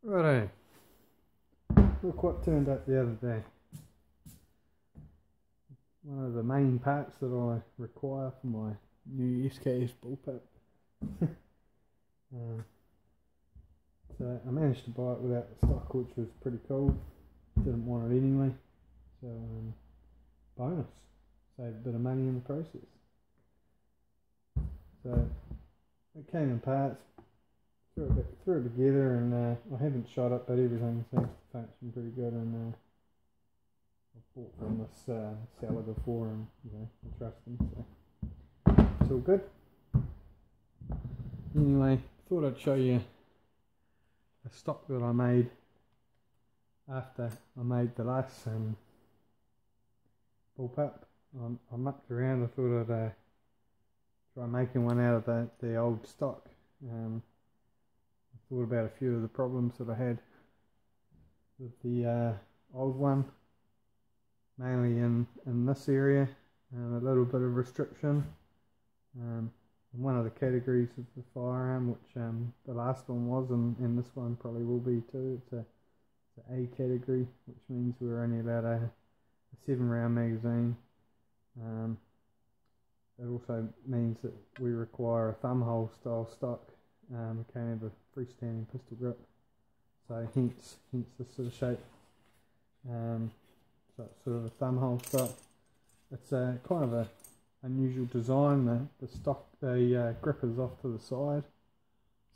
Righto, look what turned up the other day. One of the main parts that I require for my new SKS Bullpup. So I managed to buy it without the stock, which was pretty cool. Didn't want it anyway, so bonus, saved a bit of money in the process. So it came in parts, threw it together, and I haven't shot it, but everything seems to function pretty good. And I've bought from this seller before, and I trust them, so it's all good. Anyway, thought I'd show you a stock that I made after I made the last Bullpup. I mucked around. I thought I'd try making one out of the old stock. I thought about a few of the problems that I had with the old one, mainly in this area, a little bit of restriction. One of the categories of the firearm, which the last one was, and this one probably will be too. It's an A category, which means we're only allowed a 7-round magazine. It also means that we require a thumbhole style stock. We can't have a freestanding pistol grip, so hence this sort of shape. So it's sort of a thumbhole stock. It's a kind of a unusual design. The grip is off to the side,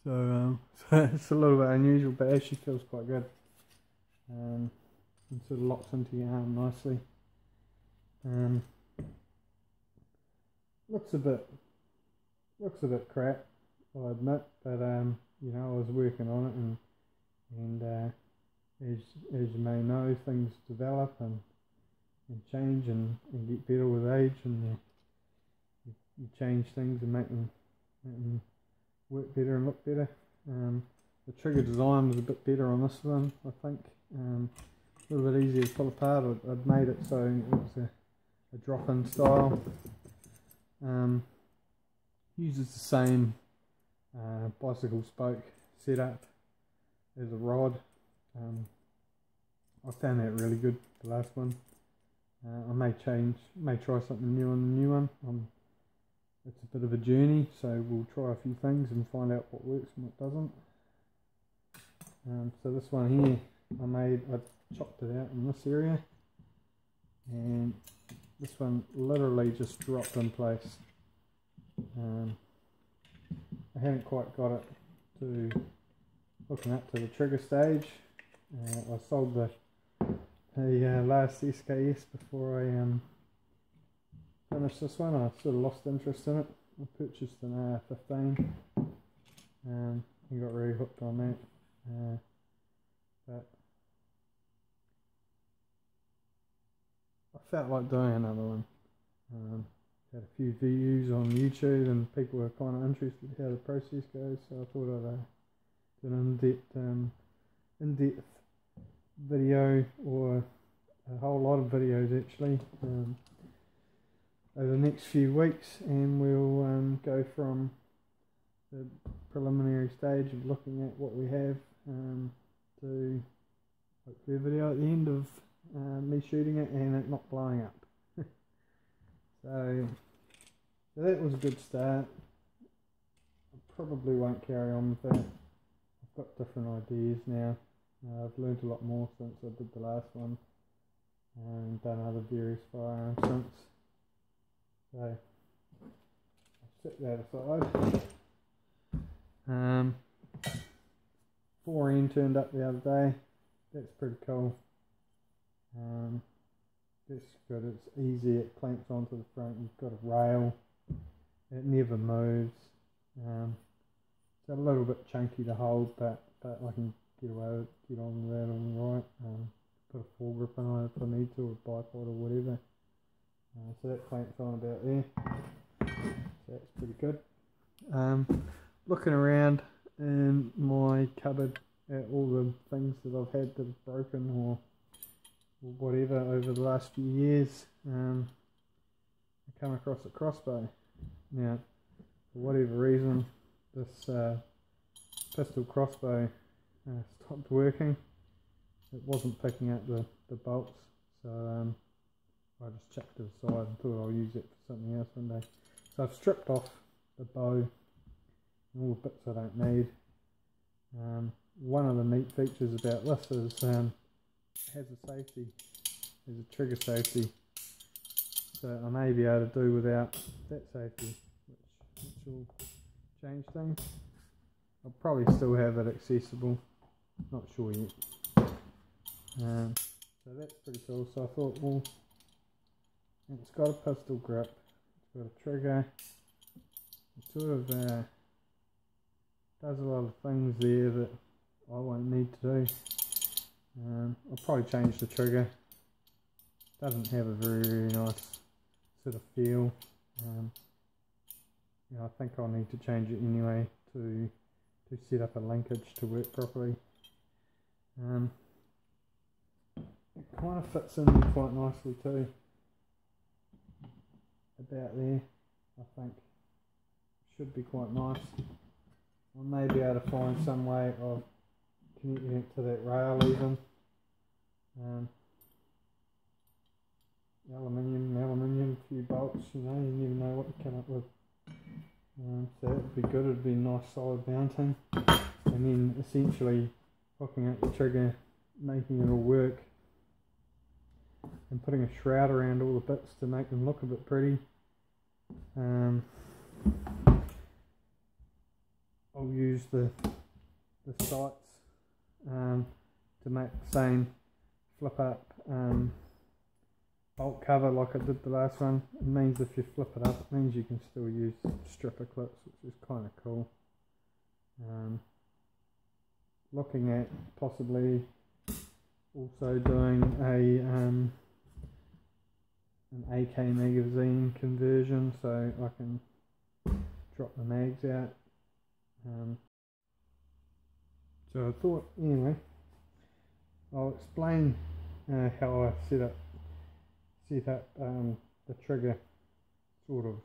so it's a little bit unusual, but actually feels quite good. And sort of locks into your arm nicely. Looks a bit crap, I'll admit, but I was working on it, and as you may know, things develop and change and get better with age, and you change things and make them work better and look better. The trigger design was a bit better on this one, I think. A little bit easier to pull apart. I'd made it so it was a drop-in style. Uses the same bicycle spoke setup as a rod. I found that really good, the last one. I may try something new on the new one. It's a bit of a journey, so we'll try a few things and find out what works and what doesn't. So this one here, I chopped it out in this area, and this one literally just dropped in place. I haven't quite got it to hooking up to the trigger stage. I sold the last SKS before I finished this one. I sort of lost interest in it. I purchased an AR-15 and got really hooked on that. But I felt like doing another one. Had a few views on YouTube, and people were kind of interested in how the process goes, so I thought I'd do an in-depth video, or a whole lot of videos actually, over the next few weeks, and we'll go from the preliminary stage of looking at what we have to hopefully a video at the end of me shooting it and it not blowing up. So that was a good start. I probably won't carry on with that. I've got different ideas now. I've learned a lot more since I did the last one, and done other various firearms since. So I'll set that aside. 4N turned up the other day. That's pretty cool. That's good. It's easy. It clamps onto the front. You've got a rail. It never moves. It's a little bit chunky to hold, but I can get on with that all right. Put a foregrip on it if I need to, or bipod or whatever. So that clamps on about there. So that's pretty good. Looking around in my cupboard at all the things that I've had that have broken or whatever over the last few years, I come across a crossbow. Now, for whatever reason, this pistol crossbow stopped working. It wasn't picking up the bolts, so I just chucked it aside and thought I'll use it for something else one day. So I've stripped off the bow and all the bits I don't need. One of the neat features about this is it has a safety, there's a trigger safety, so I may be able to do without that safety, which will change things. I'll probably still have it accessible, not sure yet. So that's pretty cool. So I thought, well, it's got a pistol grip, it's got a trigger, it sort of does a lot of things there that I won't need to do. I'll probably change the trigger. Doesn't have a very nice sort of feel. I think I'll need to change it anyway to set up a linkage to work properly. It kind of fits in there quite nicely too. About there, I think. Should be quite nice. I may be able to find some way of connecting it to that rail even. Aluminium, a few bolts, you never know what you come up with. So that would be good, it would be a nice solid mounting. And then essentially hooking up the trigger, making it all work. And putting a shroud around all the bits to make them look a bit pretty. I'll use the sights to make the same flip up bolt cover like I did the last one. It means if you flip it up, it means you can still use stripper clips, which is kind of cool. Looking at possibly also doing an AK magazine conversion, so I can drop the mags out. So I thought, anyway, I'll explain how I set up the trigger, sort of.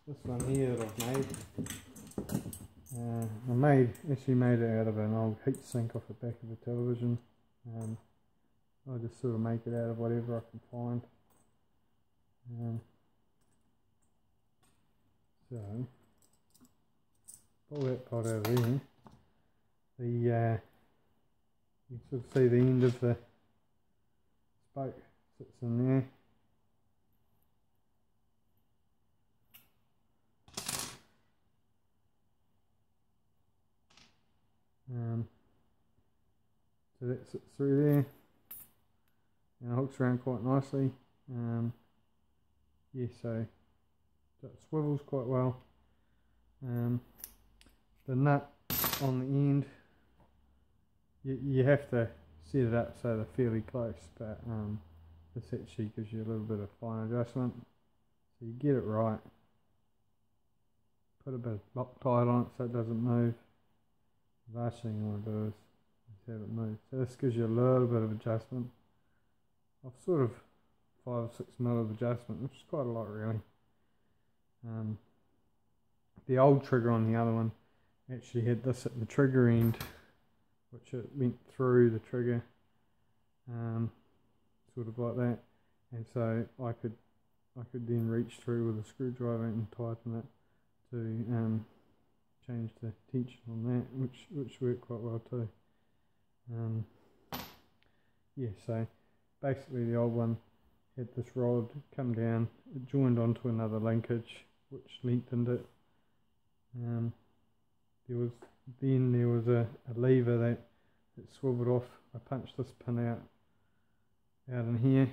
This one here that I've made, actually made it out of an old heat sink off the back of the television. I just sort of make it out of whatever I can find. So pull that pot out of there. You can sort of see the end of the spoke sits in there. So that sits through there. And it hooks around quite nicely. Yeah, so it swivels quite well. The nut on the end, you have to set it up so they're fairly close, but this actually gives you a little bit of fine adjustment. So you get it right. Put a bit of Loctite on it so it doesn't move. The last thing you want to do is have it move. So this gives you a little bit of adjustment. Of sort of 5 or 6 mil of adjustment, which is quite a lot really. The old trigger on the other one actually had this at the trigger end, which it went through the trigger, sort of like that, and so I could then reach through with a screwdriver and tighten it to change the tension on that, which worked quite well too. Yeah, so basically the old one had this rod come down, it joined onto another linkage which lengthened it. There was a lever that swiveled off. I punched this pin out in here.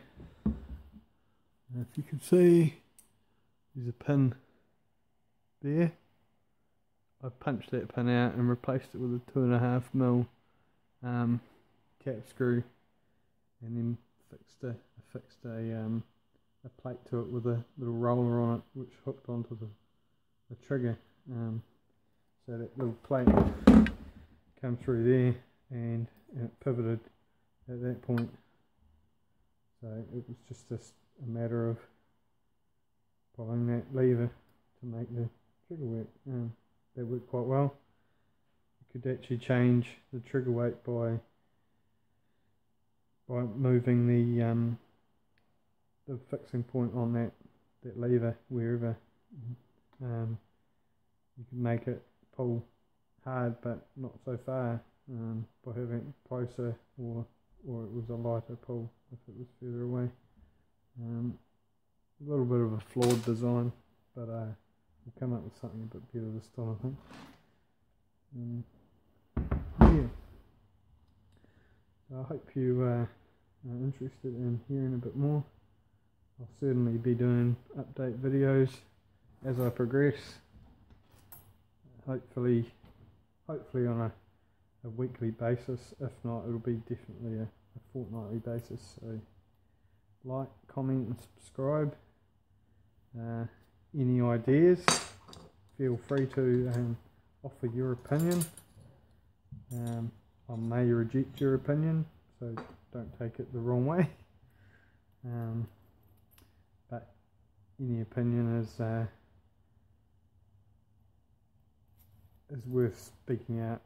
If you can see, there's a pin there. I punched that pin out and replaced it with a 2.5 mil cap screw, and then fixed a plate to it with a little roller on it, which hooked onto the trigger. So that little plate come through there, and it pivoted at that point. So it was just a matter of pulling that lever to make the trigger work. That worked quite well. could actually change the trigger weight by moving the fixing point on that lever wherever. You can make it pull hard but not so far by having it closer, or it was a lighter pull if it was further away. A little bit of a flawed design, but we'll come up with something a bit better this time, I think. Yeah. So I hope you are interested in hearing a bit more. I'll certainly be doing update videos as I progress. Hopefully on a weekly basis. If not, it'll be definitely a fortnightly basis. So like, comment and subscribe. Any ideas, feel free to offer your opinion. I may reject your opinion, so don't take it the wrong way. But any opinion is worth speaking out.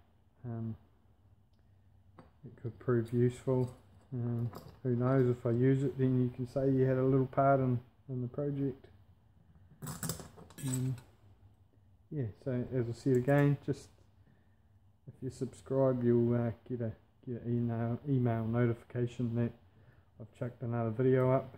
It could prove useful. Who knows, if I use it, then you can say you had a little part in the project. Yeah, so as I said again, just if you subscribe, you'll get an email notification that I've chucked another video up.